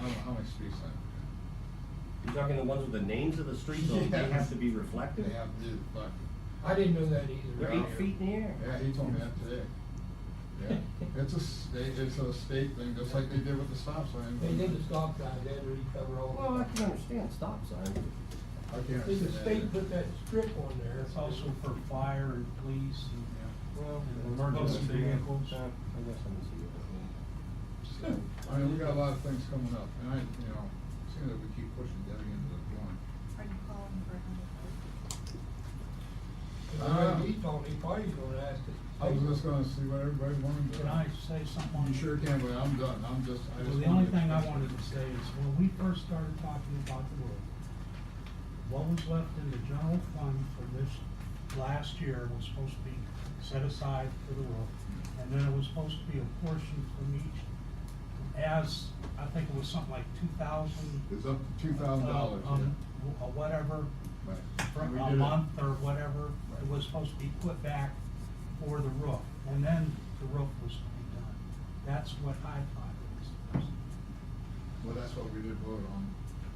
I don't know how many street signs You're talking the ones with the names of the streets, so they Yes. have to be we reflective? have. They have to be reflective. I didn't know that either. They're 8 feet in the air. Yeah, he told me that today. Yeah, it's a state thing, just like they did with the stop sign. They did the stop sign, they had to recover all. Well, I can understand stop signs. I can't See, the understand state that. put that strip on there. It's also for fire and police and, Well, and emergency emergency vehicles. I guess I can see what So, I mean, we got a lot of things coming up, and seeing that we keep pushing Debbie into the blind. Are you calling for another He told me, probably he's gonna ask us. I was just gonna see what everybody wanted to. Can I say something on? You sure can, but I'm done, I just Well, the only thing I wanted to say is, when we first started talking about the roof, what was left in the general fund for this last year was supposed to be set aside for the roof. And then it was supposed to be a portion from each, as, I think it was something like 2,000. It's up to $2,000, Whatever, Right. for And we a did it. month or whatever, it was supposed to be put back for the roof, and then the roof was to be done. That's what I thought it was supposed to be. Well, that's what we did vote on,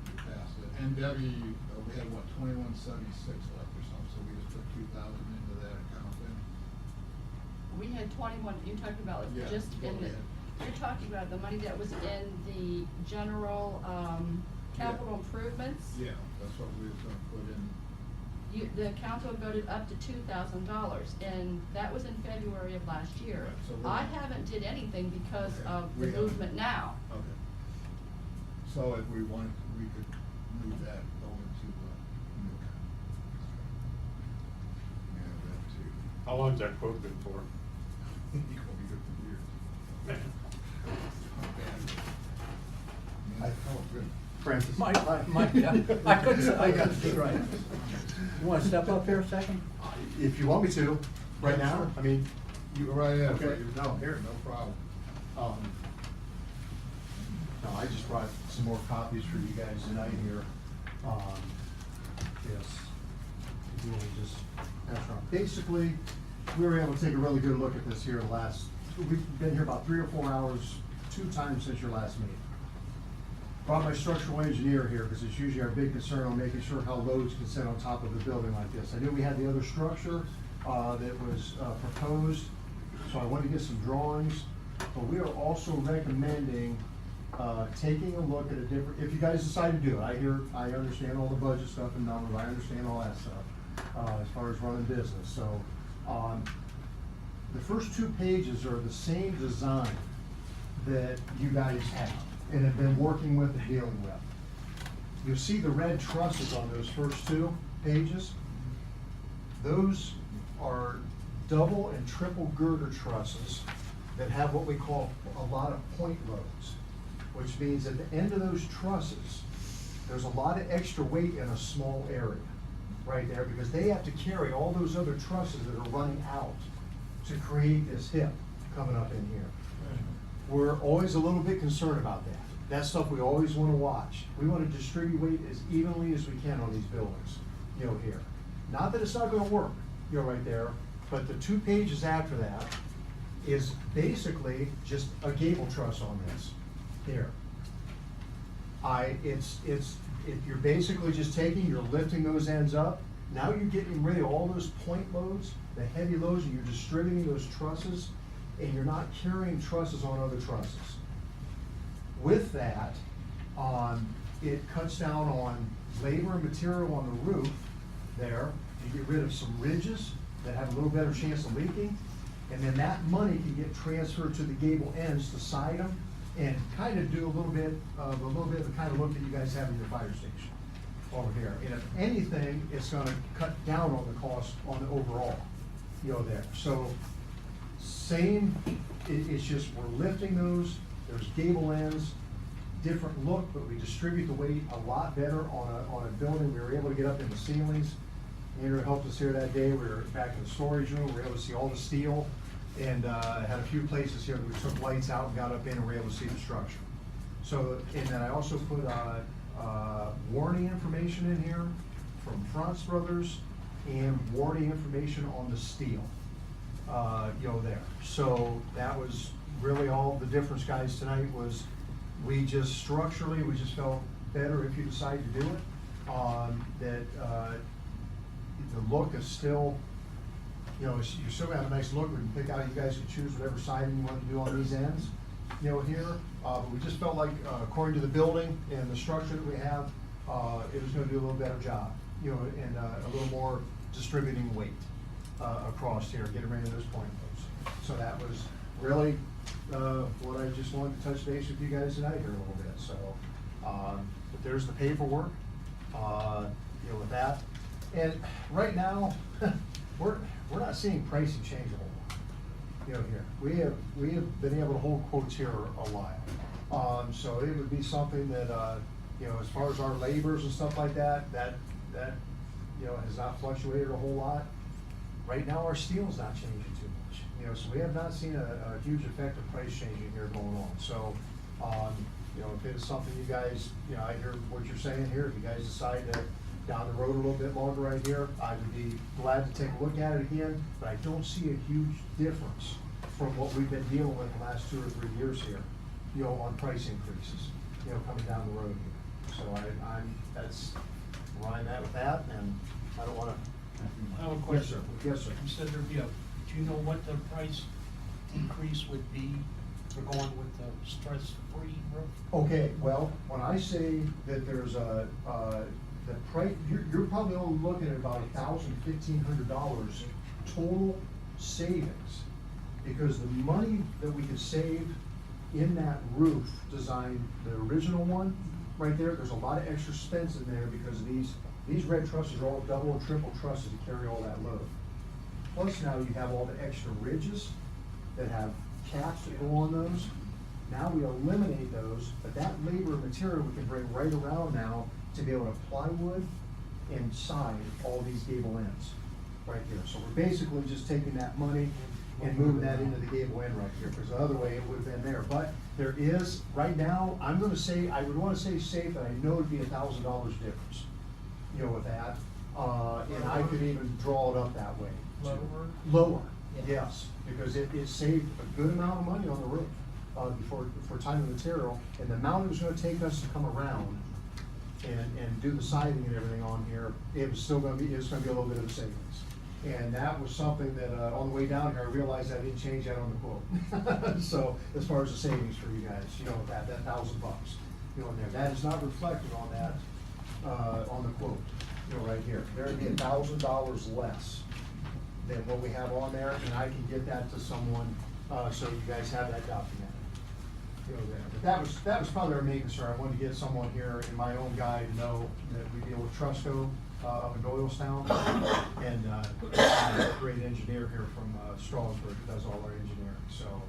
we passed it, and Debbie, we had what, 2176 left or something, so we just put 2,000 into that account then. We had 21, you're talking about Yeah, just that's what in the, we had. you're talking about the money that was in the general, capital improvements? Yeah, that's what we was gonna put in. The council voted up to $2,000, and that was in February of last year. Right, so we're- I haven't did anything because Okay, of we the haven't. movement now. Okay. So if we wanted, we could move that over to the new account. Yeah, that too. How long's that quote been for? You gonna be good for years. I felt good. Francis. Mike, yeah, I couldn't say, I got it right. You wanna step up here a second? If you want me to, right now, I mean, You were right, yeah, Okay. no, here, no problem. No, I just brought some more copies for you guys tonight here. Yes. If you wanna just pass around. Basically, we were able to take a really good look at this here we've been here about 3 or 4 hours, 2 times since your last meeting. Brought my structural engineer here, because it's usually our big concern on making sure how loads can sit on top of a building like this. I knew we had the other structure, that was, proposed, so I wanted to get some drawings. But we are also recommending, taking a look at a different, if you guys decide to do it, I understand all the budget stuff and numbers, I understand all that stuff, as far as running business, so, the first 2 pages are the same design that you guys have and have been working with and dealing with. You'll see the red trusses on those first 2 pages. Those are double and triple girder trusses that have what we call a lot of point loads, which means at the end of those trusses, there's a lot of extra weight in a small area right there, because they have to carry all those other trusses that are running out to create this hip coming up in here. We're always a little bit concerned about that. That's stuff we always wanna watch. We wanna distribute weight as evenly as we can on these buildings, here. Not that it's not gonna work, right there, but the 2 pages after that is basically just a gable truss on this, here. You're basically just you're lifting those ends up. Now you're getting rid of all those point loads, the heavy loads, and you're distributing those trusses, and you're not carrying trusses on other trusses. With that, it cuts down on labor and material on the roof there. You get rid of some ridges that have a little better chance of leaking, and then that money can get transferred to the gable ends to side them and kind of do a little bit of the kind of look that you guys have in your fire station over here. And if anything, it's gonna cut down on the cost on the overall, there. So same, it's just we're lifting those, there's gable ends, different look, but we distribute the weight a lot better on a building. We were able to get up in the ceilings. Andrew helped us here that day. We were back in the storage room. We were able to see all the steel, and had a few places here that we took lights out and got up in and were able to see the structure. So, and then I also put warranty information in here from Franz Brothers and warranty information on the steel, there. So that was really all the difference, guys, tonight was we just structurally, we just felt better if you decide to do it. The look is still, you know, you're still gonna have a nice look. We can pick out, you guys can choose whatever siding you want to do on these ends, you know, here. But we just felt like, according to the building and the structure that we have, it was gonna do a little better job, you know, and a little more distributing weight across here, getting rid of those point posts. So that was really what I just wanted to touch base with you guys tonight here a little bit. So, but there's the paperwork, you know, with that. And right now, we're not seeing pricing change a whole lot, you know, here. We have been able to hold quotes here a while. So it would be something that, you know, as far as our labors and stuff like that, you know, has not fluctuated a whole lot. Right now, our steel's not changing too much, you know, so we have not seen a huge effect of price changing here going on. So, you know, if it's something you guys, you know, I hear what you're saying here, if you guys decide to down the road a little bit longer right here, I would be glad to take a look at it again, but I don't see a huge difference from what we've been dealing with the last 2 or 3 years here, you know, on price increases, you know, coming down the road here. So that's where I'm at with that, and I don't wanna. I have a Yes, question. sir. Yes, sir. You said there'd be do you know what the price increase would be for going with the stress-free roof? Okay, well, when I say that there's the price, you're probably only looking at about $1,000–1,500 total savings. Because the money that we could save in that roof design, the original one, right there's a lot of extra expense in there because these red trusses are all double and triple trusses to carry all that load. Plus now you have all the extra ridges that have caps that go on those. Now we eliminate those, but that labor and material we can bring right around now to be able to plywood and side all these gable ends right here. So we're basically just taking that money and moving that into the gable end right here, because the other way it would have been there. But there is, right now, I'm gonna say, I would wanna say safe, that I know it'd be $1,000 difference, you know, with that. And I could even draw it up that way. Lower? Lower, yes, because it saved a good amount of money on the roof, for time and material. And the amount it was gonna take us to come around and do the siding and everything on here, it was gonna be a little bit of a savings. And that was something that, on the way down here, I realized I didn't change that on the quote. So, as far as the savings for you guys, you know, that $1,000, you know, in there, that is not reflected on that, on the quote, you know, right here. There'd be $1,000 less than what we have on there, and I can get that to someone, so you guys have that documented. You know, there. But that was probably our main concern. I wanted to get someone here in my own guy to know that we deal with Trusco up in Doylestown, and a great engineer here from Strasburg who does all our engineering. So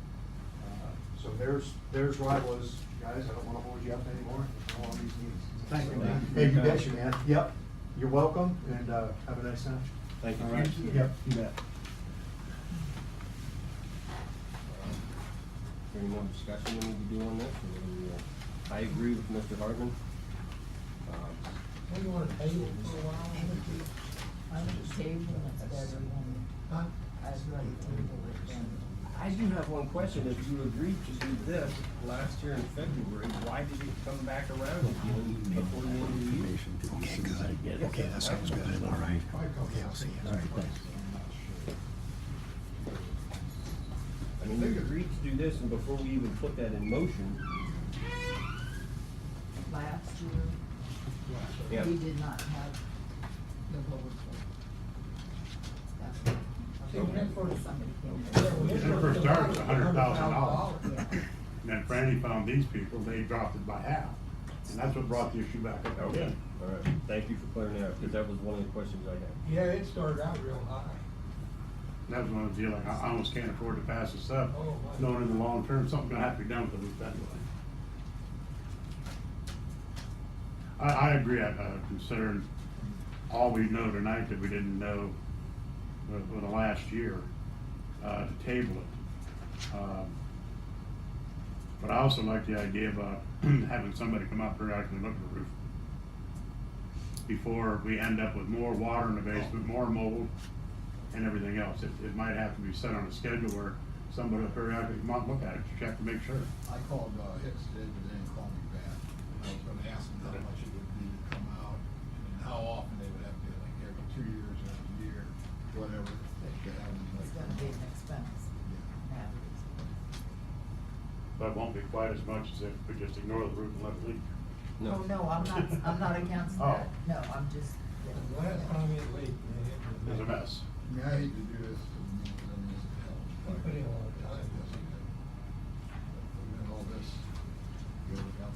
there's where I was, guys. I don't want to hold you up anymore. I don't want these meetings. Thank you, man. Hey, you betcha, man. Yep. You're welcome, and have a nice night. Thank you. All right. Yep, you bet. Any more discussion we need to do on this? Or do we, I agree with Mr. Hartman. What do you want to table for a while? I would table it better than, Huh? I'd rather table it than. I do have one question. If you agreed to do this last year in February, why did it come back around again before the end of the year? Okay, that sounds good, all right. Okay, I'll see you. All right, thanks. I mean, you agreed to do this, and before we even put that in motion, Last year, yeah. we did not have the lower floor. That's what. See, when that first- Somebody came When in. it When it first started, it was $100,000. Yeah. And then Franny found these people, they dropped it by half. And that's what brought the issue back up Okay, again. all right. Thank you for clearing that up, because that was one of the questions I had. Yeah, it started out real high. That was one of the deals, like, I almost can't afford to pass this up, Oh, my. knowing in the long term, something's gonna have to be done with the roof anyway. I agree, considering all we know tonight that we didn't know for the last year, to table it. But I also like the idea of, having somebody come out periodically and look at the roof. Before we end up with more water in the basement, more mold, and everything else. It might have to be set on a schedule where somebody will periodically come out and look at it, to check to make sure. I called Hicks today, but they didn't call quite as much as if we just ignore the roof and let it leak. Oh, no, I'm not against Oh. that. No, I'm just, The last time it leaked, It was a mess. I mean, I hate to do this to the municipalities. We put in a lot of time. Yes, you did. But then all this goes up.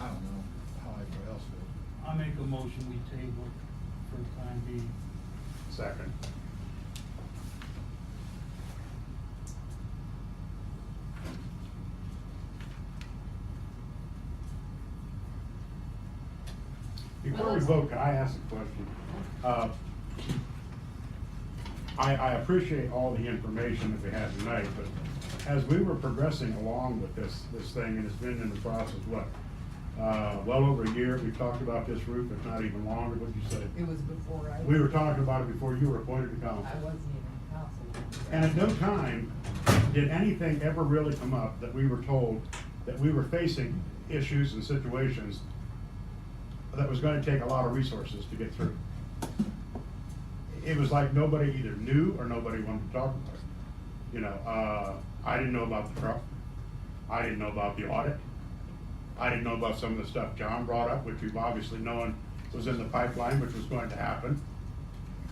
I don't know how anybody else feels. I make a motion, we table it for the time being. Second. Before we vote, can I ask a question? I appreciate all the information that we had tonight, but as we were progressing along with this thing, and it's been in the process, what? Well over a year, we've talked about this roof, if not even longer, what'd you say? it was before We were talking about it before you were appointed to council. I wasn't even council. And at no time did anything ever really come up that we were told that we were facing issues and situations that was gonna take a lot of resources to get through. It was like nobody either knew or nobody wanted to talk about it. You know, I didn't know about the truck. I didn't know about the audit. I didn't know about some of the stuff John brought up, which we've obviously known was in the pipeline, which was going to happen.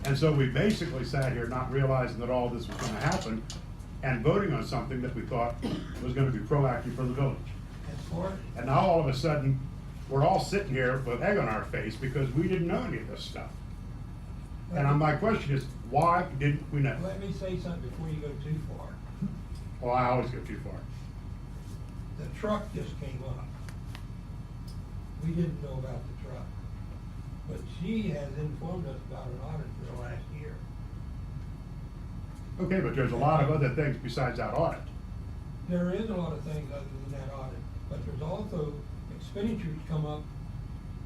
And so we basically sat here not realizing that all this was gonna happen and voting on something that we thought was gonna be proactive for the village. As far, And now all of a sudden, we're all sitting here with egg on our face because we didn't know any of this stuff. And my question is, why didn't we know? let me say something before you go too far. Well, I always go too far. The truck just came up. We didn't know about the truck, but she has informed us about an audit for the last year. Okay, but there's a lot of other things besides that audit. There is a lot of things other than that audit, but there's also expenditures come up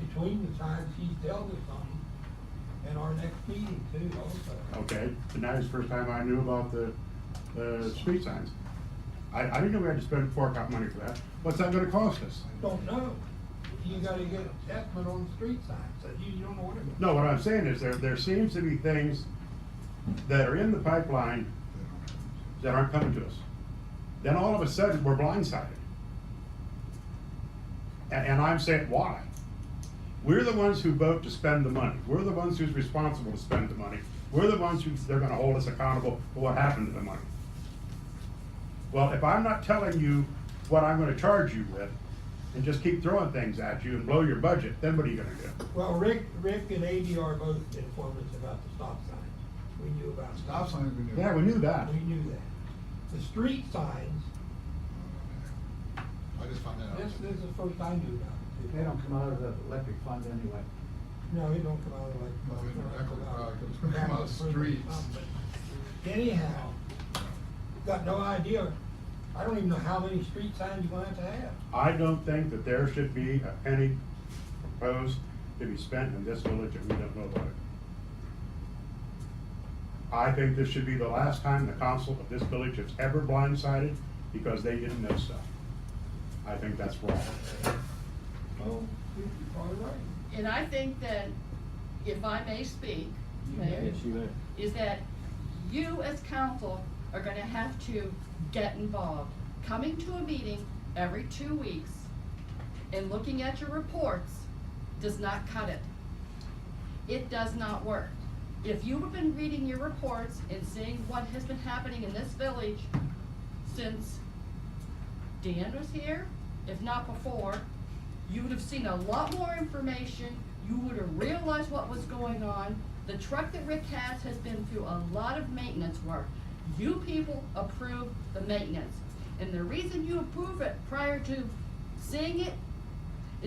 between the time she's dealt us on and our next meeting too also. Okay, tonight's the first time I knew about the street signs. I didn't know we had to spend fork out money for that. What's that gonna cost us? Don't know. You gotta get an estimate on the street signs, so you don't know what it is. No, what I'm saying is there seems to be things that are in the pipeline that aren't coming to us. Then all of a sudden, we're blindsided. And I'm saying, why? We're the ones who vote to spend the money. We're the ones who's responsible to spend the money. We're the ones they're gonna hold us accountable for what happened to the money. Well, if I'm not telling you what I'm gonna charge you with, and just keep throwing things at you and blow your budget, then what are you gonna do? Well, Rick and ADR both informed us about the stop signs. We knew about them. Stop signs we knew. Yeah, we knew that. We knew that. The street signs, I just found that out. this is the first I knew about it. They don't come out of the electric fund anyway. No, it don't come out of like. No, it don't come out of streets. Anyhow, got no idea. I don't even know how many street signs you're gonna have. I don't think that there should be a penny proposed to be spent in this village if we don't know about it. I think this should be the last time the council of this village is ever blindsided because they didn't know stuff. I think that's wrong. Oh, you're probably right. And I think that, if I may speak, Mayor, is that you as council are gonna have to get involved. Coming to a meeting every 2 weeks and looking at your reports does not cut it. It does not work. If you have been reading your reports and seeing what has been happening in this village since Dan was here, if not before, you would have seen a lot more information, you would have realized what was going on. The truck that Rick has been through a lot of maintenance work. You people approve the maintenance. And the reason you approve it prior to seeing it